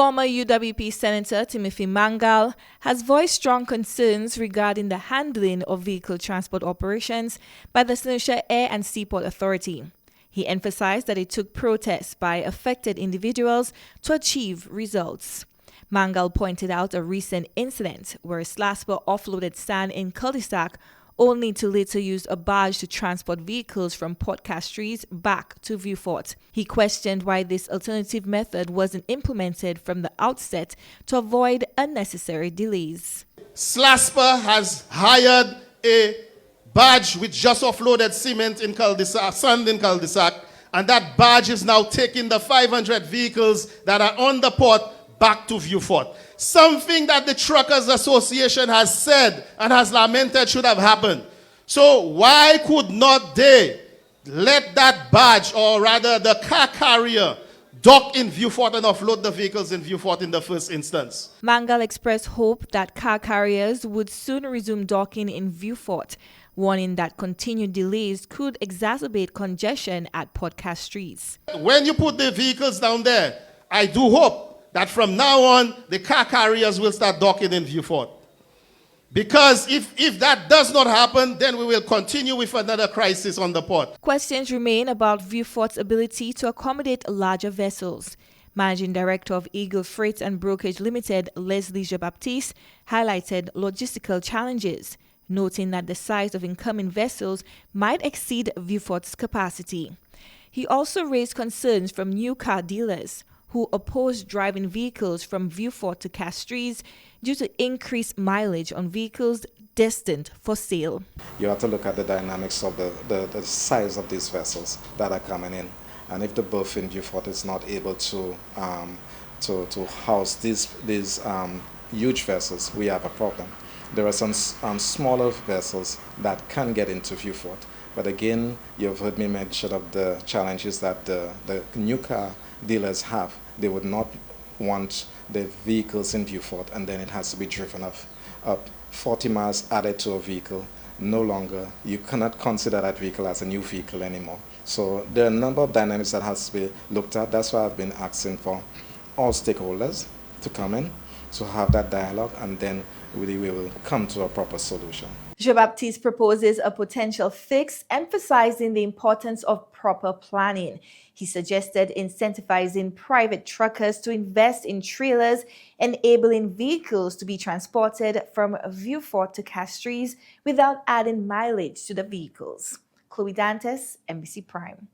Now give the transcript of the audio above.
Former UWP Senator Timothy Mangal has voiced strong concerns regarding the handling of vehicle transport operations by the St. Lucia Air and Seaport Authority. He emphasized that it took protests by affected individuals to achieve results. Mangal pointed out a recent incident where SLASPA offloaded sand in cul-de-sac only to later use a barge to transport vehicles from Port Castries back to Vieux Fort. He questioned why this alternative method wasn't implemented from the outset to avoid unnecessary delays. SLASPA has hired a barge which just offloaded cement in cul-de-sac, sand in cul-de-sac, and that barge is now taking the 500 vehicles that are on the port back to Vieux Fort. Something that the Truckers Association has said and has lamented should have happened. So why could not they let that barge, or rather the car carrier, dock in Vieux Fort and offload the vehicles in Vieux Fort in the first instance? Mangal expressed hope that car carriers would soon resume docking in Vieux Fort, warning that continued delays could exacerbate congestion at Port Castries. When you put the vehicles down there, I do hope that from now on, the car carriers will start docking in Vieux Fort. Because if that does not happen, then we will continue with another crisis on the port. Questions remain about Vieux Fort's ability to accommodate larger vessels. Managing Director of Eagle Freight and Brokerage Limited, Leslie Jean-Baptiste, highlighted logistical challenges, noting that the size of incoming vessels might exceed Vieux Fort's capacity. He also raised concerns from new car dealers who opposed driving vehicles from Vieux Fort to Castries due to increased mileage on vehicles destined for sale. You have to look at the dynamics of the size of these vessels that are coming in. And if the berth in Vieux Fort is not able to house these huge vessels, we have a problem. There are some smaller vessels that can get into Vieux Fort. But again, you've heard me mention of the challenges that the new car dealers have. They would not want the vehicles in Vieux Fort, and then it has to be driven up 40 miles added to a vehicle. No longer, you cannot consider that vehicle as a new vehicle anymore. So there are a number of dynamics that has to be looked at. That's why I've been asking for all stakeholders to come in, to have that dialogue, and then we will come to a proper solution. Jean-Baptiste proposes a potential fix, emphasizing the importance of proper planning. He suggested incentivizing private truckers to invest in trailers, enabling vehicles to be transported from Vieux Fort to Castries without adding mileage to the vehicles. Chloe Dantes, NBC Prime.